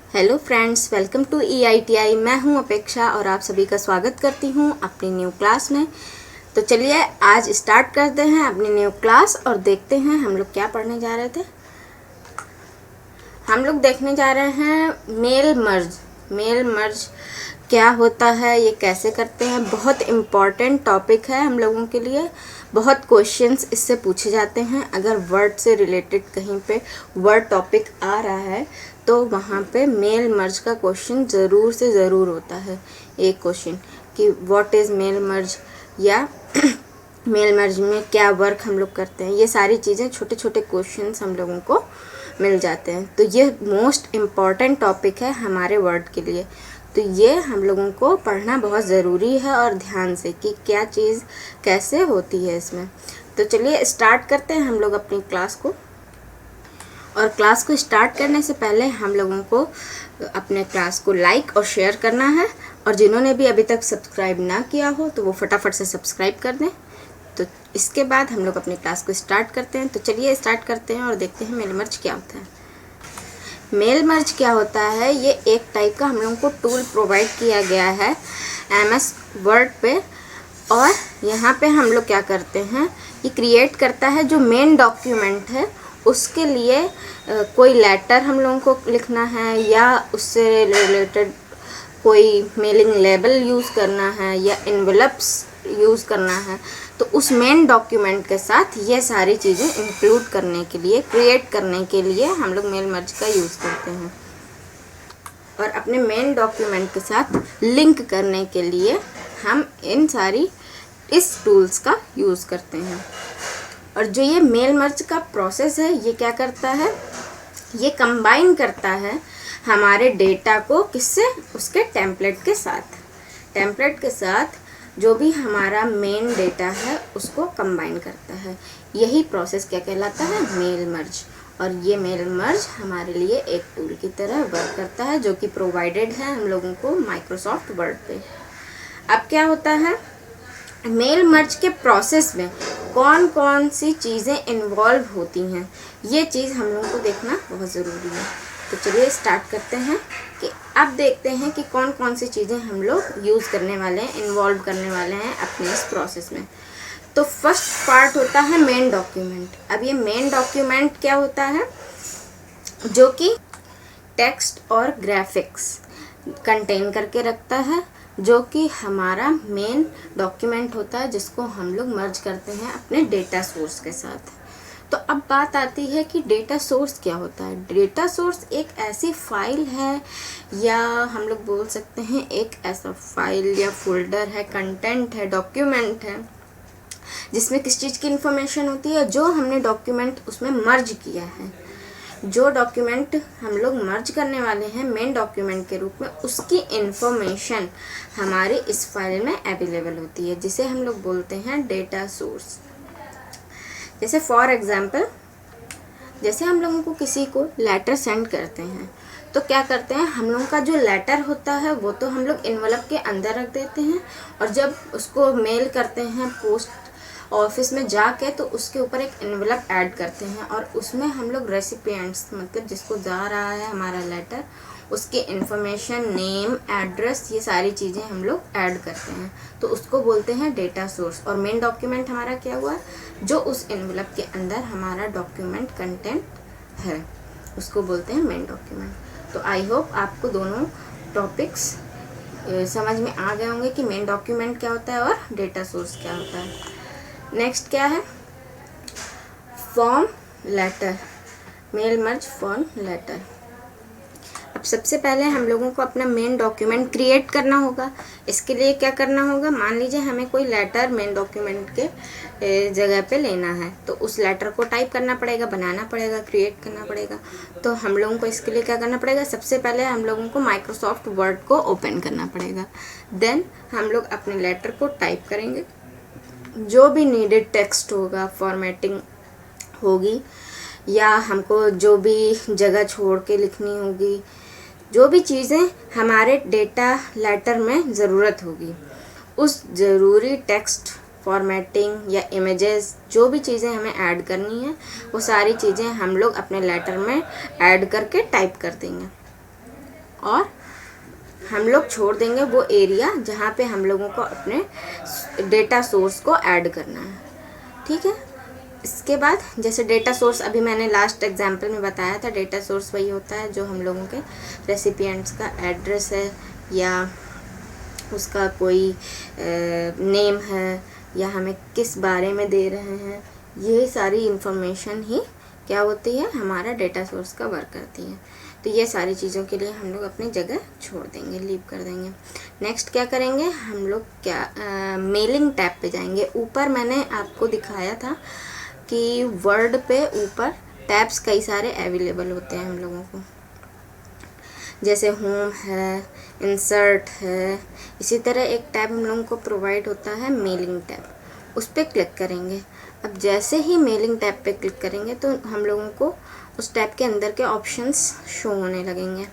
Hello friends, welcome to EITI। मैं हूं अपेक्षा और आप सभी का स्वागत करती हूं अपनी न्यू क्लास में। तो चलिए आज स्टार्ट करते हैं अपनी न्यू क्लास और देखते हैं हम लोग क्या पढ़ने जा रहे थे। हम लोग देखने जा रहे हैं मेल मर्ज क्या होता है, ये कैसे करते हैं। बहुत इम्पॉर्टेंट टॉपिक है हम लोगों के लिए। बहुत क्वेश्चंस इससे पूछे जाते हैं। अगर वर्ड से रिलेटेड कहीं पे वर्ड टॉपिक आ रहा है तो वहाँ पे मेल मर्ज का क्वेश्चन ज़रूर से ज़रूर होता है। एक क्वेश्चन कि व्हाट इज़ मेल मर्ज या मेल मर्ज में क्या वर्क हम लोग करते हैं। ये सारी चीज़ें छोटे छोटे क्वेश्चंस हम लोगों को मिल जाते हैं। तो ये मोस्ट इम्पॉर्टेंट टॉपिक है हमारे वर्ड के लिए। तो ये हम लोगों को पढ़ना बहुत ज़रूरी है और ध्यान से कि क्या चीज़ कैसे होती है इसमें। तो चलिए स्टार्ट करते हैं हम लोग अपनी क्लास को। और क्लास को स्टार्ट करने से पहले हम लोगों को अपने क्लास को लाइक और शेयर करना है। और जिन्होंने भी अभी तक सब्सक्राइब ना किया हो तो वो फटाफट से सब्सक्राइब कर दें। तो इसके बाद हम लोग अपनी क्लास को स्टार्ट करते हैं। तो चलिए स्टार्ट करते हैं और देखते हैं मेल मर्ज क्या होता है। मेल मर्ज क्या होता है, ये एक टाइप का हम लोगों को टूल प्रोवाइड किया गया है MS वर्ड पे। और यहाँ पे हम लोग क्या करते हैं, ये क्रिएट करता है जो मेन डॉक्यूमेंट है उसके लिए कोई लेटर हम लोगों को लिखना है या उससे रिलेटेड कोई मेलिंग लेबल यूज़ करना है या इन्वेलप्स यूज़ करना है। तो उस मेन डॉक्यूमेंट के साथ ये सारी चीज़ें इंक्लूड करने के लिए, क्रिएट करने के लिए हम लोग मेल मर्ज का यूज़ करते हैं। और अपने मेन डॉक्यूमेंट के साथ लिंक करने के लिए हम इस टूल्स का यूज़ करते हैं। और जो ये मेल मर्ज का प्रोसेस है, ये क्या करता है, ये कंबाइन करता है हमारे डेटा को किससे, उसके टेम्पलेट के साथ जो भी हमारा मेन डेटा है उसको कंबाइन करता है। यही प्रोसेस क्या कहलाता है, मेल मर्ज। और ये मेल मर्ज हमारे लिए एक टूल की तरह वर्क करता है जो कि प्रोवाइडेड है हम लोगों को माइक्रोसॉफ्ट वर्ड पे। अब क्या होता है, मेल मर्ज के प्रोसेस में कौन कौन सी चीज़ें इन्वॉल्व होती हैं, ये चीज़ हम लोगों को देखना बहुत ज़रूरी है। तो चलिए स्टार्ट करते हैं कि अब देखते हैं कि कौन कौन सी चीज़ें हम लोग यूज़ करने वाले हैं, इन्वॉल्व करने वाले हैं अपने इस प्रोसेस में। तो फर्स्ट पार्ट होता है मेन डॉक्यूमेंट। अब ये मेन डॉक्यूमेंट क्या होता है, जो कि टेक्स्ट और ग्राफिक्स कंटेन करके रखता है, जो कि हमारा मेन डॉक्यूमेंट होता है जिसको हम लोग मर्ज करते हैं अपने डेटा सोर्स के साथ। तो अब बात आती है कि डेटा सोर्स क्या होता है। डेटा सोर्स एक ऐसी फाइल है या हम लोग बोल सकते हैं एक ऐसा फाइल या फोल्डर है, कंटेंट है, डॉक्यूमेंट है जिसमें किस चीज़ की इन्फॉर्मेशन होती है, जो हमने डॉक्यूमेंट उसमें मर्ज किया है। जो डॉक्यूमेंट हम लोग मर्ज करने वाले हैं मेन डॉक्यूमेंट के रूप में, उसकी इन्फॉर्मेशन हमारे इस फाइल में अवेलेबल होती है, जिसे हम लोग बोलते हैं डेटा सोर्स। जैसे फॉर एग्जांपल, जैसे हम लोगों को किसी को लेटर सेंड करते हैं तो क्या करते हैं, हम लोगों का जो लेटर होता है वो तो हम लोग एनवलप के अंदर रख देते हैं। और जब उसको मेल करते हैं पोस्ट ऑफिस में जाके तो उसके ऊपर एक एनवलप ऐड करते हैं और उसमें हम लोग रेसिपिएंट्स, मतलब जिसको जा रहा है हमारा लेटर, उसके इन्फॉर्मेशन, नेम, एड्रेस, ये सारी चीज़ें हम लोग ऐड करते हैं। तो उसको बोलते हैं डेटा सोर्स। और मेन डॉक्यूमेंट हमारा क्या हुआ, जो उस एनवलप के अंदर हमारा डॉक्यूमेंट कंटेंट है, उसको बोलते हैं मेन डॉक्यूमेंट। तो आई होप आपको दोनों टॉपिक्स समझ में आ गए होंगे कि मेन डॉक्यूमेंट क्या होता है और डेटा सोर्स क्या होता है। नेक्स्ट क्या है, form letter, mail merge form letter. अब सबसे पहले हम लोगों को अपना मेन डॉक्यूमेंट क्रिएट करना होगा। इसके लिए क्या करना होगा, मान लीजिए हमें कोई लेटर मेन डॉक्यूमेंट के जगह पे लेना है, तो उस लेटर को टाइप करना पड़ेगा, बनाना पड़ेगा, क्रिएट करना पड़ेगा। तो हम लोगों को इसके लिए क्या करना पड़ेगा, सबसे पहले हम लोगों को माइक्रोसॉफ्ट वर्ड को ओपन करना पड़ेगा। देन हम लोग अपने लेटर को टाइप करेंगे, जो भी नीडेड टेक्स्ट होगा, फॉर्मेटिंग होगी या हमको जो भी जगह छोड़ के लिखनी होगी, जो भी चीज़ें हमारे डेटा लेटर में ज़रूरत होगी, उस ज़रूरी टेक्स्ट, फॉर्मेटिंग या इमेजेस, जो भी चीज़ें हमें ऐड करनी है, वो सारी चीज़ें हम लोग अपने लेटर में ऐड करके टाइप कर देंगे। और हम लोग छोड़ देंगे वो एरिया जहाँ पे हम लोगों को अपने डेटा सोर्स को ऐड करना है, ठीक है। इसके बाद जैसे डेटा सोर्स अभी मैंने लास्ट एग्जांपल में बताया था, डेटा सोर्स वही होता है जो हम लोगों के रेसिपिएंट्स का एड्रेस है या उसका कोई नेम है या हमें किस बारे में दे रहे हैं, ये सारी इन्फॉर्मेशन ही क्या होती है, हमारा डेटा सोर्स का वर्क करती है। तो ये सारी चीज़ों के लिए हम लोग अपनी जगह छोड़ देंगे, लीव कर देंगे। नेक्स्ट क्या करेंगे हम लोग, क्या मेलिंग टैब पे जाएंगे। ऊपर मैंने आपको दिखाया था कि वर्ड पे ऊपर टैब्स कई सारे अवेलेबल होते हैं हम लोगों को, जैसे होम है, इंसर्ट है। इसी तरह एक टैब हम लोगों को प्रोवाइड होता है मेलिंग टैब, उस पर क्लिक करेंगे। अब जैसे ही मेलिंग टैब पे क्लिक करेंगे तो हम लोगों को उस टैब के अंदर के ऑप्शंस शो होने लगेंगे।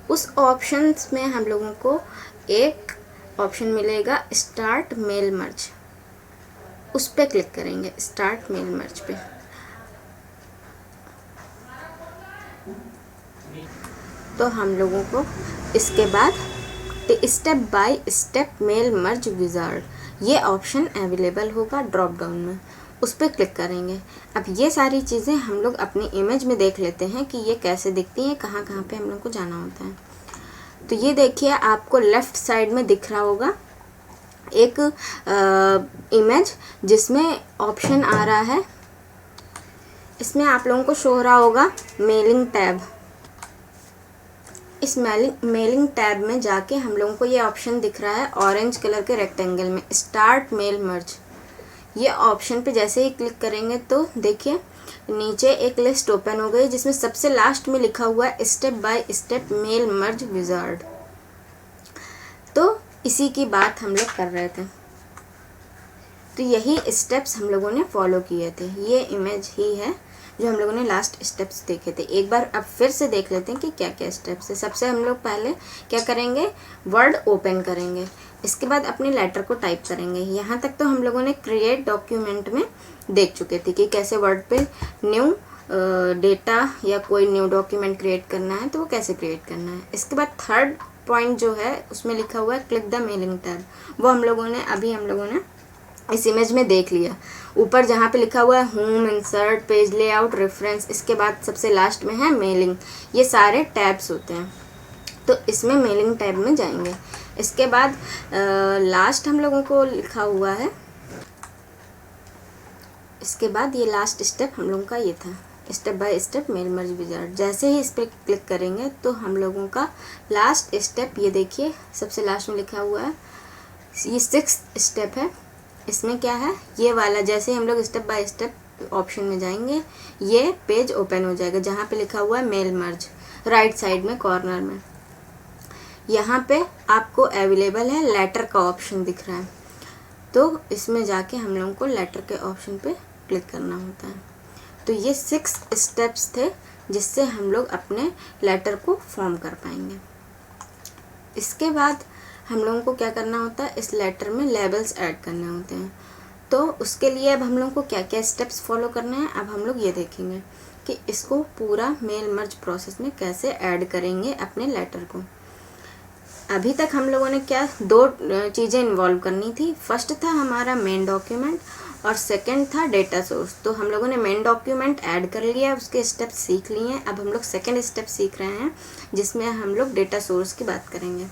उस ऑप्शंस में हम लोगों को एक ऑप्शन मिलेगा स्टार्ट मेल मर्ज, उस पर क्लिक करेंगे, स्टार्ट मेल मर्ज पे। तो हम लोगों को इसके बाद step by step mail merge wizard, ये ऑप्शन अवेलेबल होगा ड्रॉप डाउन में, उस पर क्लिक करेंगे। अब ये सारी चीज़ें हम लोग अपनी इमेज में देख लेते हैं कि ये कैसे दिखती हैं, कहाँ कहाँ पे हम लोग को जाना होता है। तो ये देखिए आपको लेफ़्ट साइड में दिख रहा होगा एक इमेज जिसमें ऑप्शन आ रहा है, इसमें आप लोगों को शो हो रहा होगा मेलिंग टैब। इस मेलिंग टैब में जाके हम लोगों को ये ऑप्शन दिख रहा है ऑरेंज कलर के रेक्टेंगल में, स्टार्ट मेल मर्ज। ये ऑप्शन पे जैसे ही क्लिक करेंगे तो देखिए नीचे एक लिस्ट ओपन हो गई जिसमें सबसे लास्ट में लिखा हुआ है step by step mail merge wizard. तो इसी की बात हम लोग कर रहे थे, तो यही स्टेप्स हम लोगों ने फॉलो किए थे। ये इमेज ही है जो हम लोगों ने लास्ट स्टेप्स देखे थे। एक बार अब फिर से देख लेते हैं कि क्या क्या स्टेप्स है। सबसे हम लोग पहले क्या करेंगे, वर्ड ओपन करेंगे, इसके बाद अपने लेटर को टाइप करेंगे। यहाँ तक तो हम लोगों ने क्रिएट डॉक्यूमेंट में देख चुके थे कि कैसे वर्ड पे न्यू डेटा या कोई न्यू डॉक्यूमेंट क्रिएट करना है तो वो कैसे क्रिएट करना है। इसके बाद थर्ड पॉइंट जो है उसमें लिखा हुआ है क्लिक द मेलिंग टैब, वो हम लोगों ने इस इमेज में देख लिया। ऊपर जहाँ पे लिखा हुआ है home, insert, page layout, reference, इसके बाद सबसे लास्ट में है मेलिंग, ये सारे टैब्स होते हैं। तो इसमें मेलिंग टैब में जाएंगे। इसके बाद लास्ट हम लोगों को लिखा हुआ है, इसके बाद ये लास्ट स्टेप हम लोगों का ये था step by step mail merge wizard. जैसे ही इस पर क्लिक करेंगे तो हम लोगों का लास्ट स्टेप ये देखिए सबसे लास्ट में लिखा हुआ है, ये 6th स्टेप है। इसमें क्या है, ये वाला जैसे ही हम लोग स्टेप बाय स्टेप ऑप्शन में जाएंगे ये पेज ओपन हो जाएगा जहाँ पे लिखा हुआ है मेल मर्ज, राइट साइड में कॉर्नर में। यहाँ पे आपको अवेलेबल है लेटर का ऑप्शन दिख रहा है, तो इसमें जाके हम लोगों को लेटर के ऑप्शन पे क्लिक करना होता है। तो ये 6 स्टेप्स थे जिससे हम लोग अपने लेटर को फॉर्म कर पाएंगे। इसके बाद हम लोगों को क्या करना होता है, इस लेटर में लेबल्स ऐड करने होते हैं। तो उसके लिए अब हम लोगों को क्या क्या स्टेप्स फॉलो करने हैं, अब हम लोग ये देखेंगे कि इसको पूरा मेल मर्ज प्रोसेस में कैसे ऐड करेंगे अपने लेटर को। अभी तक हम लोगों ने क्या 2 चीज़ें इन्वॉल्व करनी थी। फर्स्ट था हमारा मेन डॉक्यूमेंट और सेकंड था डेटा सोर्स। तो हम लोगों ने मेन डॉक्यूमेंट ऐड कर लिया, उसके स्टेप्स सीख लिए हैं। अब हम लोग सेकंड स्टेप सीख रहे हैं जिसमें हम लोग डेटा सोर्स की बात करेंगे।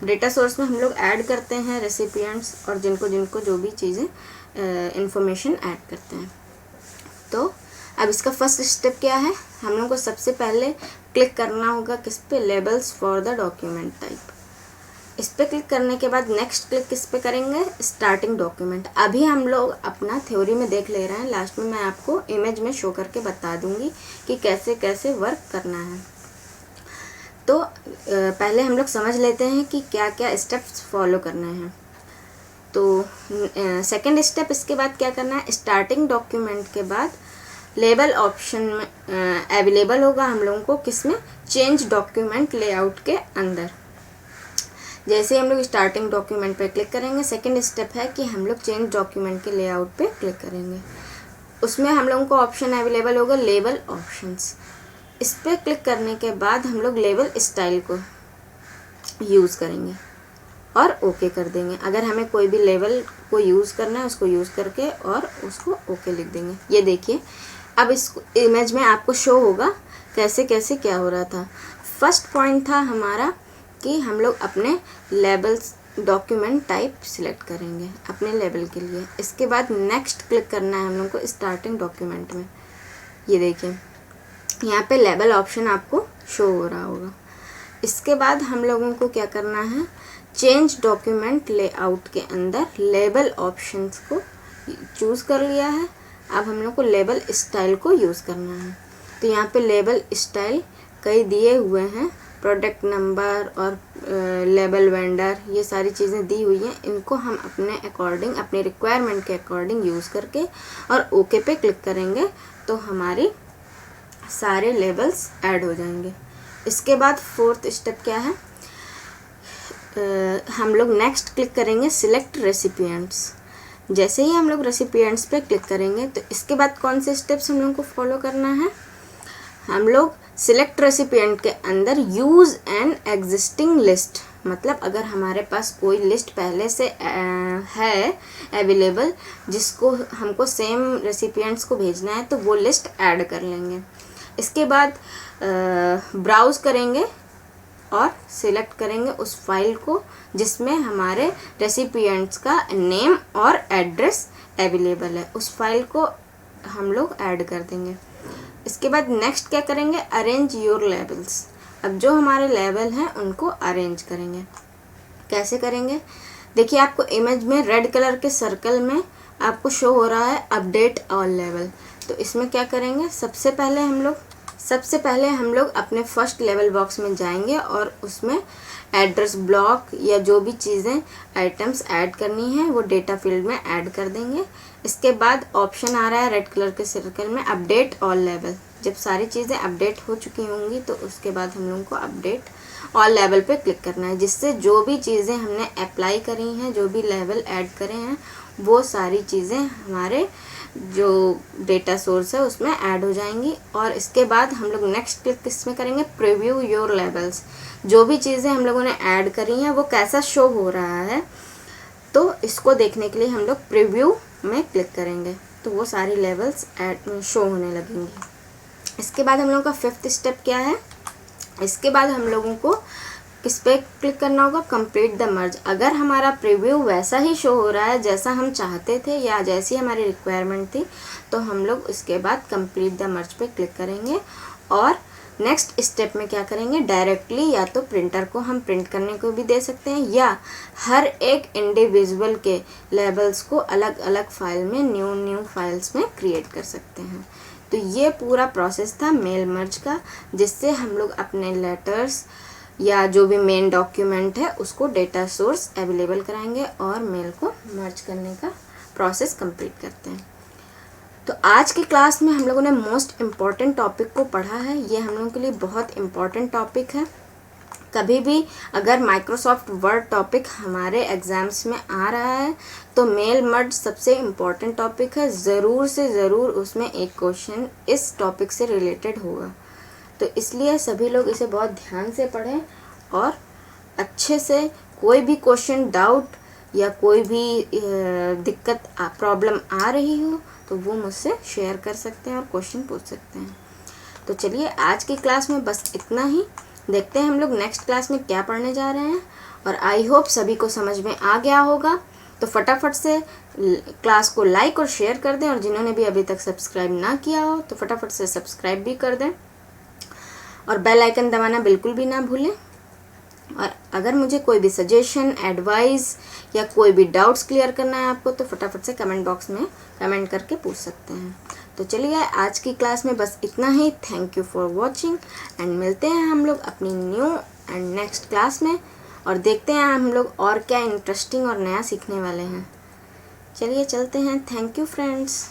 डेटा सोर्स में हम लोग ऐड करते हैं रेसिपिएंट्स और जिनको जो भी चीज़ें इंफॉर्मेशन ऐड करते हैं। तो अब इसका फर्स्ट स्टेप क्या है, हम लोगों को सबसे पहले क्लिक करना होगा किस पे, labels for the document type. इस पर क्लिक करने के बाद नेक्स्ट क्लिक किस पे करेंगे, स्टार्टिंग डॉक्यूमेंट। अभी हम लोग अपना थ्योरी में देख ले रहे हैं, लास्ट में मैं आपको इमेज में शो करके बता दूंगी कि कैसे कैसे वर्क करना है। तो पहले हम लोग समझ लेते हैं कि क्या क्या स्टेप्स फॉलो करने हैं। तो सेकंड स्टेप इसके बाद क्या करना है, स्टार्टिंग डॉक्यूमेंट के बाद लेबल ऑप्शन में अवेलेबल होगा हम लोगों को किसमें, चेंज डॉक्यूमेंट लेआउट के अंदर। जैसे ही हम लोग स्टार्टिंग डॉक्यूमेंट पे क्लिक करेंगे, सेकंड स्टेप है कि हम लोग चेंज डॉक्यूमेंट के लेआउट पे क्लिक करेंगे। उसमें हम लोगों को ऑप्शन अवेलेबल होगा लेबल ऑप्शंस। इस पर क्लिक करने के बाद हम लोग लेबल स्टाइल को यूज़ करेंगे और ओके कर देंगे। अगर हमें कोई भी लेवल को यूज़ करना है उसको यूज़ करके और उसको ओके लिख देंगे। ये देखिए अब इस इमेज में आपको शो होगा कैसे कैसे क्या हो रहा था। फर्स्ट पॉइंट था हमारा कि हम लोग अपने लेबल्स डॉक्यूमेंट टाइप सिलेक्ट करेंगे अपने लेवल के लिए। इसके बाद नेक्स्ट क्लिक करना है हम लोग को स्टार्टिंग डॉक्यूमेंट में। ये देखिए यहाँ पे लेबल ऑप्शन आपको शो हो रहा होगा। इसके बाद हम लोगों को क्या करना है, चेंज डॉक्यूमेंट लेआउट के अंदर लेबल ऑप्शंस को चूज़ कर लिया है। अब हम लोग को लेबल स्टाइल को यूज़ करना है। तो यहाँ पे लेबल स्टाइल कई दिए हुए हैं, प्रोडक्ट नंबर और लेबल वेंडर, ये सारी चीज़ें दी हुई हैं। इनको हम अपने अकॉर्डिंग अपने रिक्वायरमेंट के अकॉर्डिंग यूज़ करके और ओके पे क्लिक करेंगे तो हमारी सारे लेबल्स ऐड हो जाएंगे। इसके बाद फोर्थ स्टेप क्या है, हम लोग नेक्स्ट क्लिक करेंगे सिलेक्ट रेसिपिएंट्स। जैसे ही हम लोग रेसिपिएंट्स पे क्लिक करेंगे तो इसके बाद कौन से स्टेप्स हम लोग को फॉलो करना है, हम लोग सिलेक्ट रेसिपिएंट के अंदर यूज़ एन एग्जिस्टिंग लिस्ट, मतलब अगर हमारे पास कोई लिस्ट पहले से है अवेलेबल जिसको हमको सेम रेसिपिएंट्स को भेजना है तो वो लिस्ट ऐड कर लेंगे। इसके बाद ब्राउज़ करेंगे और सिलेक्ट करेंगे उस फाइल को जिसमें हमारे रेसिपिएंट्स का नेम और एड्रेस अवेलेबल है, उस फाइल को हम लोग ऐड कर देंगे। इसके बाद नेक्स्ट क्या करेंगे, अरेंज योर लेबल्स। अब जो हमारे लेवल हैं उनको अरेंज करेंगे। कैसे करेंगे, देखिए आपको इमेज में रेड कलर के सर्कल में आपको शो हो रहा है अपडेट ऑल लेवल। तो इसमें क्या करेंगे, सबसे पहले हम लोग अपने फर्स्ट लेवल बॉक्स में जाएंगे और उसमें एड्रेस ब्लॉक या जो भी चीज़ें आइटम्स ऐड करनी है वो डेटा फील्ड में ऐड कर देंगे। इसके बाद ऑप्शन आ रहा है रेड कलर के सर्कल में अपडेट ऑल लेवल। जब सारी चीज़ें अपडेट हो चुकी होंगी तो उसके बाद हम लोगों को अपडेट ऑल लेवल पे क्लिक करना है, जिससे जो भी चीज़ें हमने अप्लाई करी हैं, जो भी लेवल ऐड करे हैं, वो सारी चीज़ें हमारे जो डेटा सोर्स है उसमें ऐड हो जाएंगी। और इसके बाद हम लोग नेक्स्ट क्लिक किसमें करेंगे, प्रीव्यू योर लेवल्स। जो भी चीज़ें हम लोगों ने ऐड करी हैं वो कैसा शो हो रहा है, तो इसको देखने के लिए हम लोग प्रीव्यू में क्लिक करेंगे तो वो सारी लेवल्स ऐड शो होने लगेंगी। इसके बाद हम लोगों का फिफ्थ स्टेप क्या है, इसके बाद हम लोगों को किस पे क्लिक करना होगा, कंप्लीट द मर्ज। अगर हमारा प्रीव्यू वैसा ही शो हो रहा है जैसा हम चाहते थे या जैसी हमारी रिक्वायरमेंट थी तो हम लोग उसके बाद कंप्लीट द मर्ज पे क्लिक करेंगे। और नेक्स्ट स्टेप में क्या करेंगे, डायरेक्टली या तो प्रिंटर को हम प्रिंट करने को भी दे सकते हैं या हर एक इंडिविजुअल के लेबल्स को अलग अलग फाइल में न्यू फाइल्स में क्रिएट कर सकते हैं। तो ये पूरा प्रोसेस था मेल मर्ज का, जिससे हम लोग अपने लेटर्स या जो भी मेन डॉक्यूमेंट है उसको डेटा सोर्स अवेलेबल कराएंगे और मेल को मर्ज करने का प्रोसेस कंप्लीट करते हैं। तो आज की क्लास में हम लोगों ने मोस्ट इम्पॉर्टेंट टॉपिक को पढ़ा है। ये हम लोगों के लिए बहुत इम्पॉर्टेंट टॉपिक है। कभी भी अगर माइक्रोसॉफ्ट वर्ड टॉपिक हमारे एग्ज़ाम्स में आ रहा है तो मेल मर्ज सबसे इम्पॉर्टेंट टॉपिक है, ज़रूर से ज़रूर उसमें एक क्वेश्चन इस टॉपिक से रिलेटेड होगा। तो इसलिए सभी लोग इसे बहुत ध्यान से पढ़ें और अच्छे से कोई भी क्वेश्चन डाउट या कोई भी दिक्कत प्रॉब्लम आ रही हो तो वो मुझसे शेयर कर सकते हैं और क्वेश्चन पूछ सकते हैं। तो चलिए आज की क्लास में बस इतना ही। देखते हैं हम लोग नेक्स्ट क्लास में क्या पढ़ने जा रहे हैं और आई होप सभी को समझ में आ गया होगा। तो फटाफट से क्लास को लाइक और शेयर कर दें और जिन्होंने भी अभी तक सब्सक्राइब ना किया हो तो फटाफट से सब्सक्राइब भी कर दें और बेल आइकन दबाना बिल्कुल भी ना भूलें। और अगर मुझे कोई भी सजेशन, एडवाइस या कोई भी डाउट्स क्लियर करना है आपको तो फटाफट से कमेंट बॉक्स में कमेंट करके पूछ सकते हैं। तो चलिए आज की क्लास में बस इतना ही। Thank you for watching and मिलते हैं हम लोग अपनी न्यू एंड नेक्स्ट क्लास में और देखते हैं हम लोग और क्या इंटरेस्टिंग और नया सीखने वाले हैं। चलिए चलते हैं। Thank you friends.